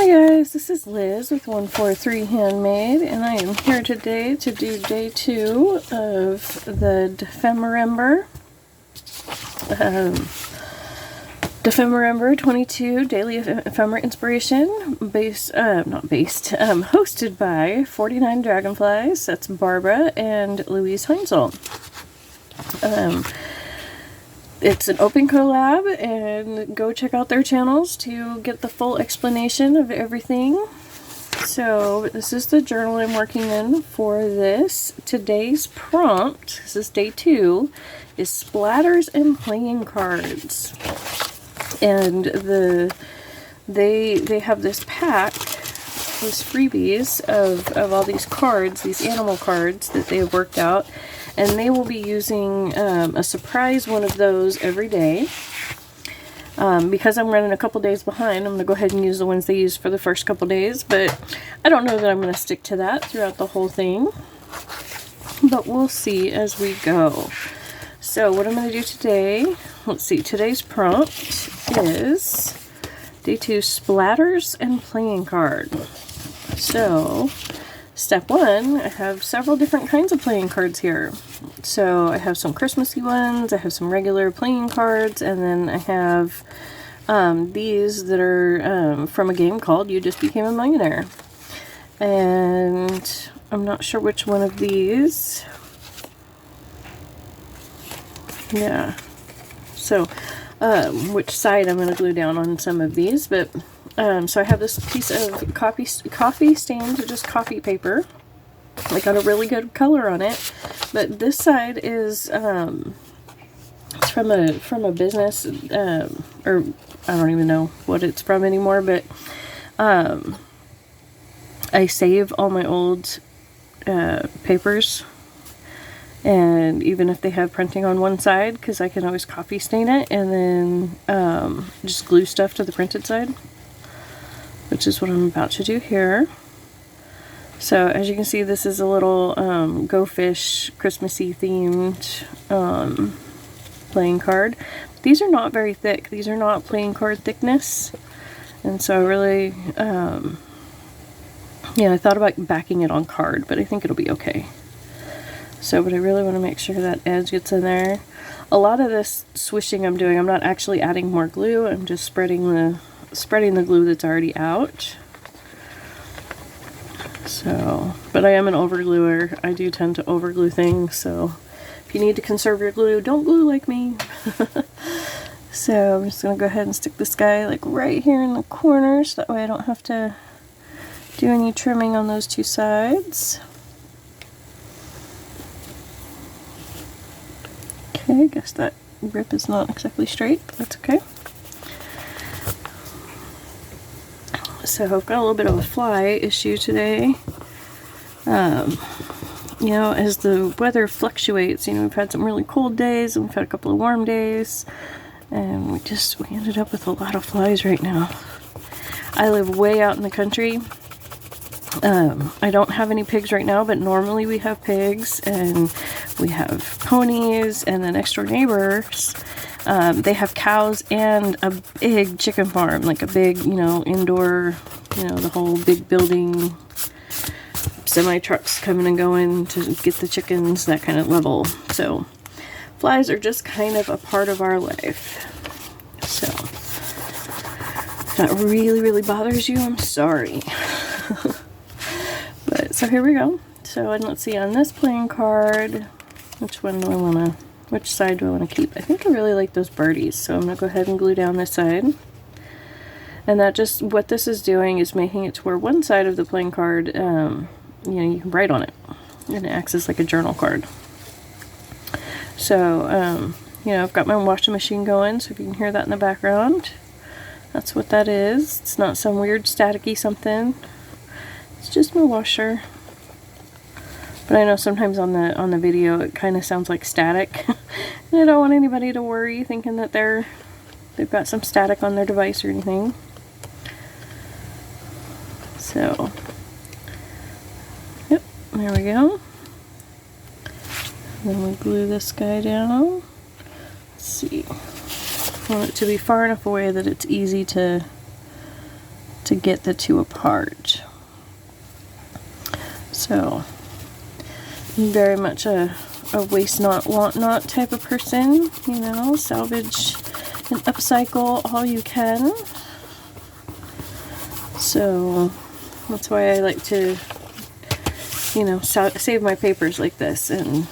Hi guys, this is Liz with 143 Handmade, and I am here today to do day 2 of the dephemberember. Dephemberember 22 Daily Ephemera Inspiration, hosted by 49 Dragonflies. That's Barbara and Louise Heinzel. It's an open collab, and go check out their channels to get the full explanation of everything. So this is the journal I'm working in for this. Today's prompt, this is day 2, is splatters and playing cards. And they have this pack, these freebies of all these cards, these animal cards that they have worked out. And they will be using a surprise one of those every day. Because I'm running a couple days behind, I'm going to go ahead and use the ones they used for the first couple days. But I don't know that I'm going to stick to that throughout the whole thing. But we'll see as we go. So what I'm going to do today, let's see, today's prompt is day 2, splatters and playing card. So step 1, I have several different kinds of playing cards here. So I have some Christmassy ones, I have some regular playing cards, and then I have these that are from a game called You Just Became a Millionaire. And I'm not sure which one of these. Yeah. So which side I'm going to glue down on some of these, but so I have this piece of coffee stained, just coffee paper. I got a really good color on it, but this side is it's from a business, or I don't even know what it's from anymore, but I save all my old papers, and even if they have printing on one side, because I can always coffee stain it and then just glue stuff to the printed side, which is what I'm about to do here. So as you can see, this is a little Go Fish Christmassy themed playing card. These are not very thick. These are not playing card thickness. And so I really, I thought about backing it on card, but I think it'll be okay. So, but I really want to make sure that edge gets in there. A lot of this swishing I'm doing, I'm not actually adding more glue. I'm just spreading the glue that's already out. So, but I am an overgluer. I do tend to overglue things, so if you need to conserve your glue, don't glue like me. So I'm just going to go ahead and stick this guy like right here in the corner, so that way I don't have to do any trimming on those two sides. Okay, I guess that rip is not exactly straight, but that's okay. So I've got a little bit of a fly issue today. You know, as the weather fluctuates, you know, we've had some really cold days and we've had a couple of warm days, and we ended up with a lot of flies right now. I live way out in the country. I don't have any pigs right now, but normally we have pigs and we have ponies, and the next door neighbors, they have cows and a big chicken farm, like a big, you know, indoor, you know, the whole big building, semi-trucks coming and going to get the chickens, that kind of level. So flies are just kind of a part of our life. So if that really, really bothers you, I'm sorry. But so here we go. So, and let's see, on this playing card, which side do I want to keep? I think I really like those birdies, so I'm going to go ahead and glue down this side. And that just, what this is doing is making it to where one side of the playing card, you know, you can write on it, and it acts as like a journal card. So, you know, I've got my washing machine going, so if you can hear that in the background, that's what that is. It's not some weird staticky something. It's just my washer. But I know sometimes on the video it kind of sounds like static. And I don't want anybody to worry thinking that they've got some static on their device or anything. So, yep, there we go. Then we glue this guy down. Let's see. I want it to be far enough away that it's easy to to get the two apart. So I'm very much a waste not, want not type of person, you know, salvage and upcycle all you can. So that's why I like to, you know, save my papers like this and,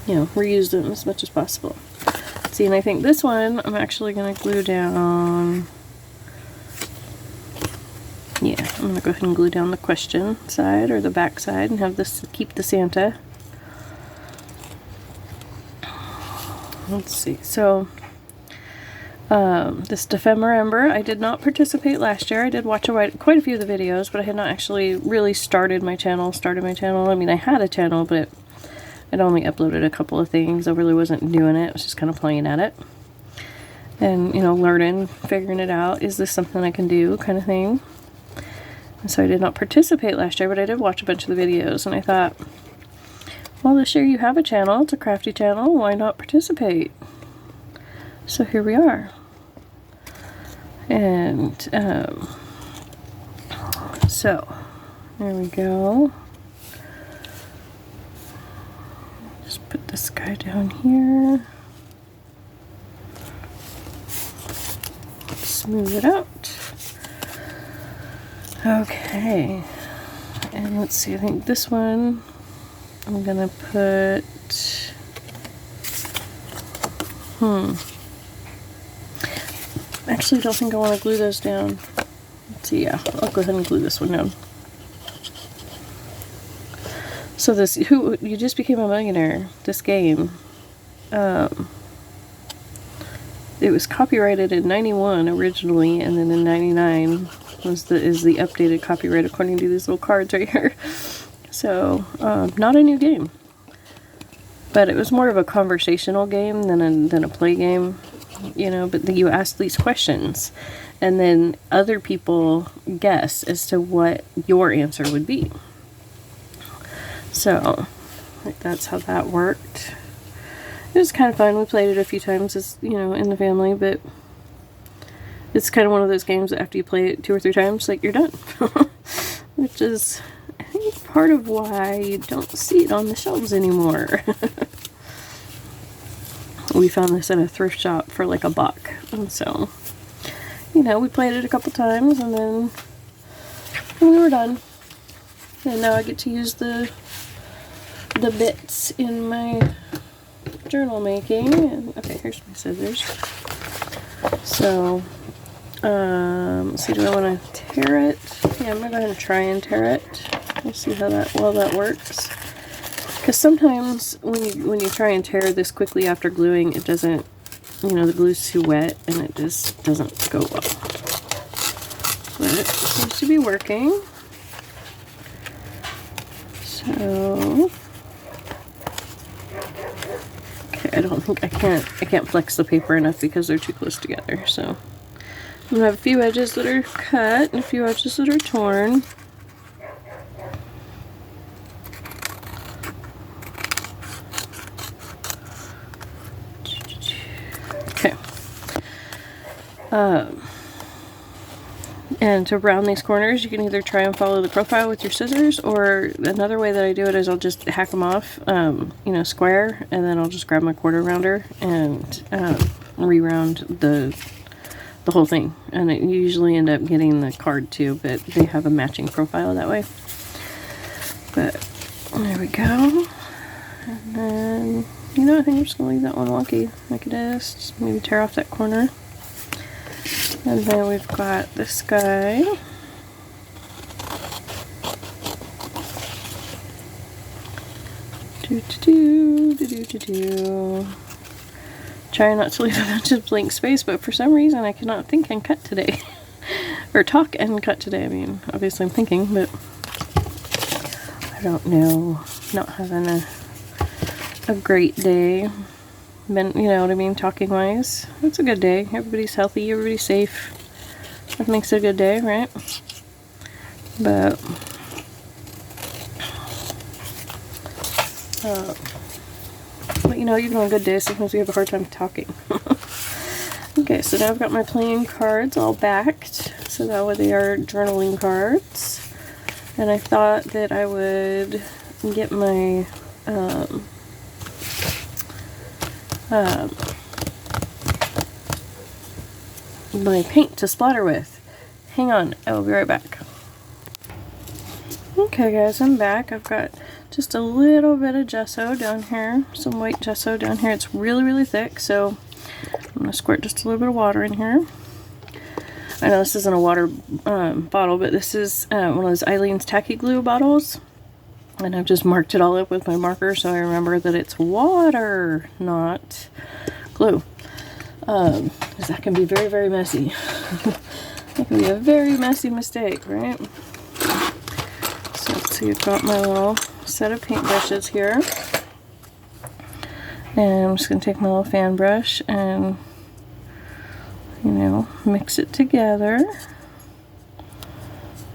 you know, reuse them as much as possible. See, and I think this one I'm actually going to glue down. Yeah, I'm going to go ahead and glue down the question side or the back side and have this keep the Santa. Let's see. So this Dephemberember, I did not participate last year. I did watch quite a few of the videos, but I had not actually really started my channel. I mean, I had a channel, but I'd only uploaded a couple of things. I really wasn't doing it. I was just kind of playing at it. And, you know, learning, figuring it out. Is this something I can do kind of thing? And so I did not participate last year, but I did watch a bunch of the videos. And I thought, well, this year you have a channel. It's a crafty channel. Why not participate? So here we are. And so there we go. Just put this guy down here. Smooth it out. Okay. And let's see, I think this one I'm gonna put actually, I don't think I want to glue those down. Let's see, yeah, I'll go ahead and glue this one down. So this, Who You Just Became a Millionaire, this game, it was copyrighted in '91 originally, and then in '99 is the updated copyright according to these little cards right here. So, not a new game. But it was more of a conversational game than a play game. You know, but you ask these questions and then other people guess as to what your answer would be. So that's how that worked. It was kind of fun. We played it a few times, as you know, in the family, but it's kind of one of those games that after you play it 2 or 3 times, like, you're done. Which is, I think, part of why you don't see it on the shelves anymore. We found this at a thrift shop for like $1, and so, you know, we played it a couple times, and then we were done. And now I get to use the bits in my journal making. And, okay, here's my scissors. So, let's see, do I want to tear it? Yeah, I'm gonna go ahead and try and tear it. We'll see how that works. Because sometimes when you try and tear this quickly after gluing, it doesn't, you know, the glue's too wet and it just doesn't go well. But it seems to be working. So, okay, I can't flex the paper enough because they're too close together. So I'm gonna have a few edges that are cut and a few edges that are torn. And to round these corners, you can either try and follow the profile with your scissors, or another way that I do it is I'll just hack them off, you know, square, and then I'll just grab my quarter rounder and re-round the whole thing. And I usually end up getting the card too, but they have a matching profile that way. But there we go. And then, you know, I think I'm just gonna leave that one wonky like it is. Just maybe tear off that corner. And then we've got this guy. Trying not to leave a bunch of blank space, but for some reason I cannot think and cut today. Or talk and cut today. I mean, obviously I'm thinking, but I don't know. Not having a great day. You know what I mean, talking wise. It's a good day. Everybody's healthy, everybody's safe. That makes it a good day, right? But you know, even on good days, sometimes we have a hard time talking. Okay, so now I've got my playing cards all backed, so that way they are journaling cards. And I thought that I would get my my paint to splatter with. Hang on, I will be right back. Okay guys, I'm back. I've got just a little bit of gesso down here, some white gesso down here. It's really, really thick, so I'm going to squirt just a little bit of water in here. I know this isn't a water bottle, but this is one of those Eileen's tacky glue bottles. And I've just marked it all up with my marker so I remember that it's water, not glue. Because that can be very, very messy. That can be a very messy mistake, right? So let's see, I've got my little set of paintbrushes here. And I'm just going to take my little fan brush and, you know, mix it together.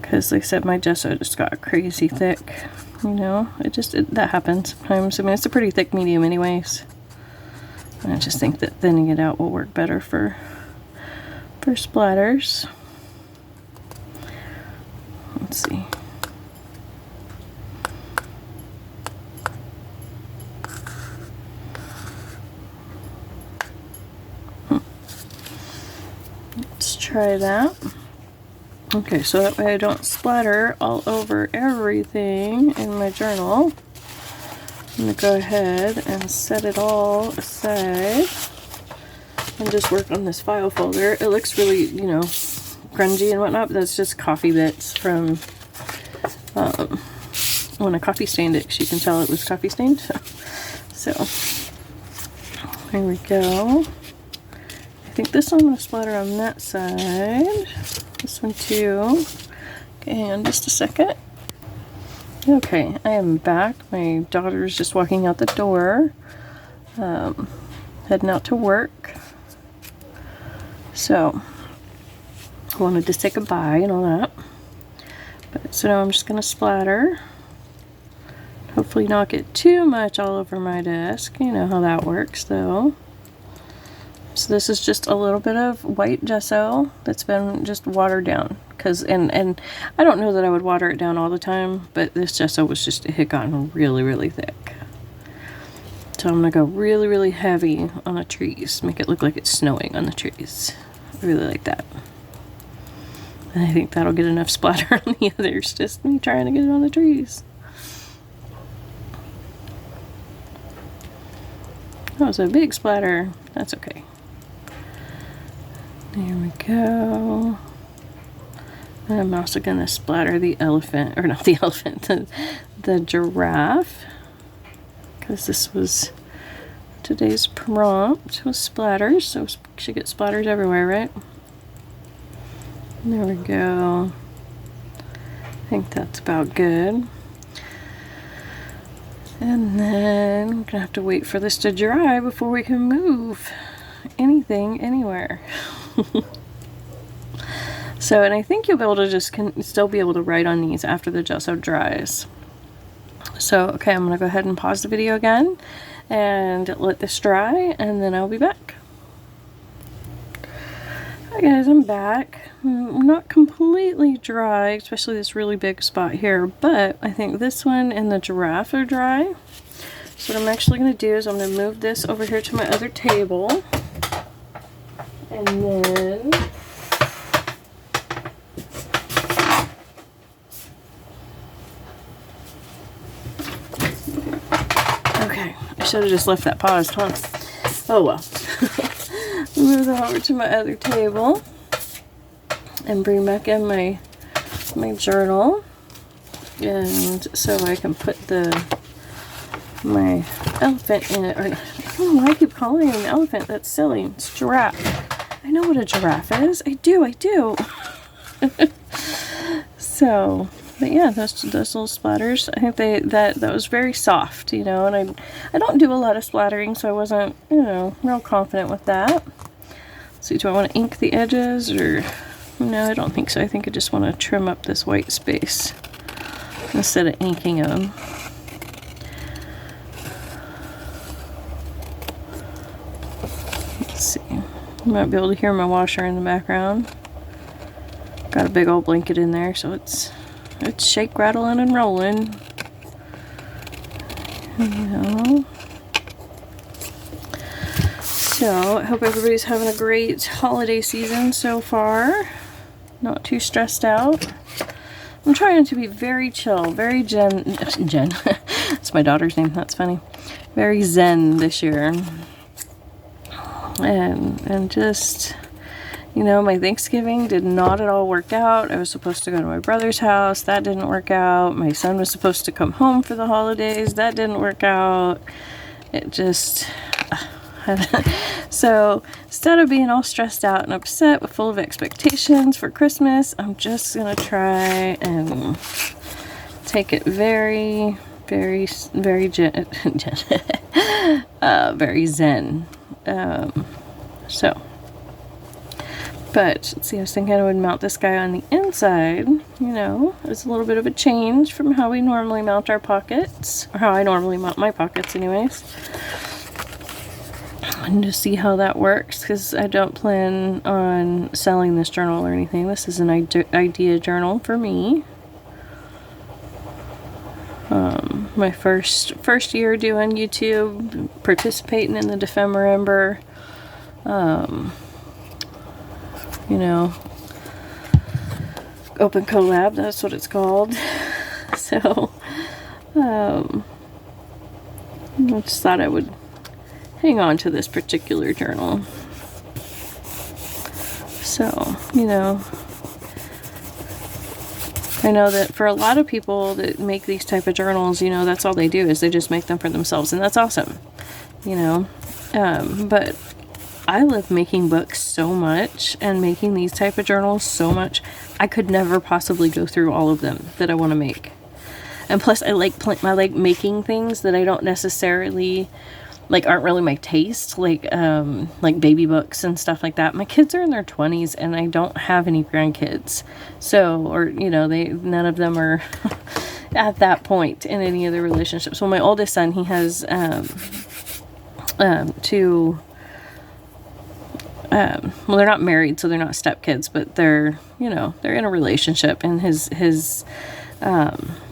Because like I said, my gesso just got crazy thick. You know, that happens sometimes. I mean, it's a pretty thick medium anyways. And I just think that thinning it out will work better for splatters. Let's see. Let's try that. Okay, so that way I don't splatter all over everything in my journal. I'm going to go ahead and set it all aside and just work on this file folder. It looks really, you know, grungy and whatnot, but that's just coffee bits from when I coffee stained it, because you can tell it was coffee stained. So, here we go. I think this one I'm going to splatter on that side. This one too. Okay, hang on just a second. Okay, I am back. My daughter's just walking out the door, heading out to work. So, I wanted to say goodbye and all that. But so now I'm just going to splatter. Hopefully not get too much all over my desk. You know how that works though. So this is just a little bit of white gesso that's been just watered down. And I don't know that I would water it down all the time, but this gesso was just, it had gotten really, really thick. So I'm going to go really, really heavy on the trees. Make it look like it's snowing on the trees. I really like that. And I think that'll get enough splatter on the others. Just me trying to get it on the trees. That was a big splatter. That's okay. There we go. And I'm also going to splatter the elephant, or not the elephant, the giraffe. Because this was today's prompt was splatters, so should get splatters everywhere, right? There we go. I think that's about good. And then I'm going to have to wait for this to dry before we can move anything anywhere. So, and I think you'll be able to still be able to write on these after the gesso dries. So, okay, I'm going to go ahead and pause the video again and let this dry, and then I'll be back. Hi guys, I'm back. I'm not completely dry, especially this really big spot here, but I think this one and the giraffe are dry. So what I'm actually going to do is I'm going to move this over here to my other table. And then okay, I should have just left that paused, huh? Oh well. Move that over to my other table and bring back in my journal, and so I can put my elephant in it. Or I don't know why I keep calling it an elephant. That's silly. It's giraffe. I know what a giraffe is. I do. So, but yeah, those little splatters, I think that was very soft, you know, and I don't do a lot of splattering, so I wasn't, you know, real confident with that. Let's see, do I want to ink the edges, or no, I don't think so. I think I just want to trim up this white space instead of inking them. Let's see. You might be able to hear my washer in the background. Got a big old blanket in there, so it's shake, rattling, and rolling. You know. So I hope everybody's having a great holiday season so far. Not too stressed out. I'm trying to be very chill, very Jen. That's my daughter's name. That's funny. Very zen this year. And just, you know, my Thanksgiving did not at all work out. I was supposed to go to my brother's house. That didn't work out. My son was supposed to come home for the holidays. That didn't work out. It just... So instead of being all stressed out and upset but full of expectations for Christmas, I'm just gonna try and take it very, very, very very zen. But let's see, I was thinking I would mount this guy on the inside. You know, it's a little bit of a change from how we normally mount our pockets, or how I normally mount my pockets anyways. And to see how that works, because I don't plan on selling this journal or anything. This is an idea journal for me. My first year doing YouTube, participating in the dephemberember, you know, open collab, that's what it's called. So, I just thought I would hang on to this particular journal. So, you know, I know that for a lot of people that make these type of journals, you know, that's all they do is they just make them for themselves, and that's awesome, you know. But I love making books so much and making these type of journals so much. I could never possibly go through all of them that I want to make. And plus I like making things that I don't necessarily like, aren't really my taste, like baby books and stuff like that. My kids are in their 20s and I don't have any grandkids. So, or, you know, none of them are at that point in any of their relationships. Well, my oldest son, he has two, well, they're not married, so they're not stepkids, but they're, you know, they're in a relationship, and his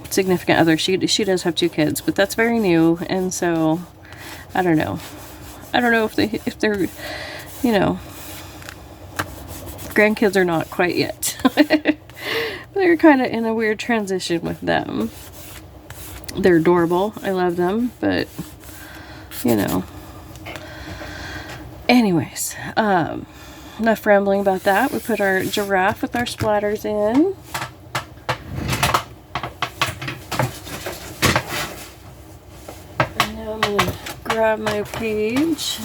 significant other, she does have 2 kids, but that's very new, and so I don't know if they're, you know, grandkids or not quite yet. They're kind of in a weird transition with them. They're adorable. I love them, but, you know. Anyways, enough rambling about that. We put our giraffe with our splatters in. And now I'm going to grab my page.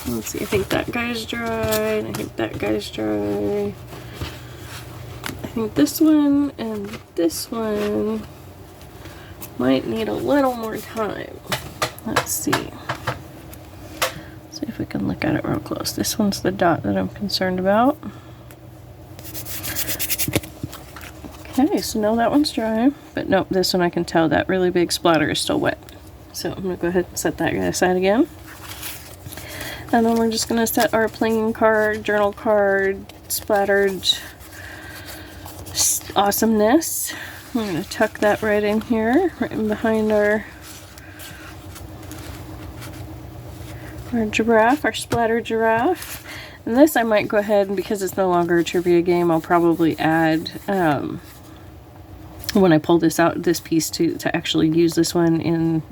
Let's see, I think that guy's dry, and I think that guy's dry. I think this one and this one might need a little more time. Let's see. See if we can look at it real close. This one's the dot that I'm concerned about. Okay, so no, that one's dry. But nope, this one I can tell that really big splatter is still wet. So I'm going to go ahead and set that guy aside again. And then we're just going to set our playing card, journal card, splattered awesomeness. I'm going to tuck that right in here, right in behind our giraffe, our splatter giraffe. And this I might go ahead, and because it's no longer a trivia game, I'll probably add, when I pull this out, this piece to actually use this one in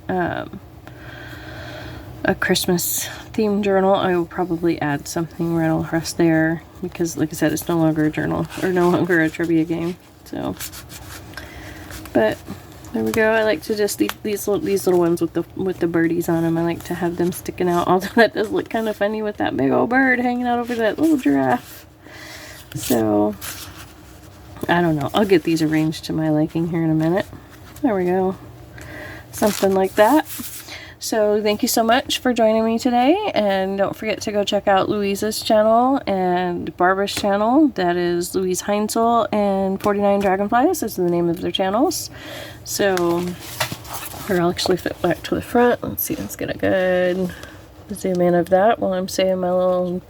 a Christmas themed journal, I will probably add something right across there, because like I said, it's no longer a journal, or no longer a trivia game. So, but there we go. I like to just leave these little ones with the birdies on them. I like to have them sticking out, although that does look kind of funny with that big old bird hanging out over that little giraffe. So I don't know, I'll get these arranged to my liking here in a minute. There we go, something like that. So thank you so much for joining me today, and don't forget to go check out Louise's channel and Barbara's channel. That is Louise Heinzel and 49 Dragonflies is the name of their channels. So here, I'll actually flip back to the front. Let's see, let's get a good zoom in of that while I'm saying my little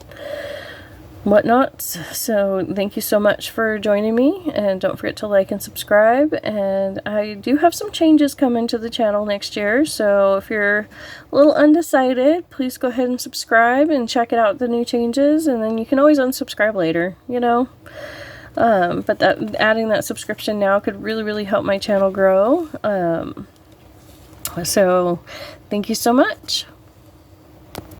whatnot. So thank you so much for joining me, and don't forget to like and subscribe. And I do have some changes coming to the channel next year, so if you're a little undecided, please go ahead and subscribe and check it out, the new changes, and then you can always unsubscribe later, you know. But adding that subscription now could really help my channel grow. So thank you so much.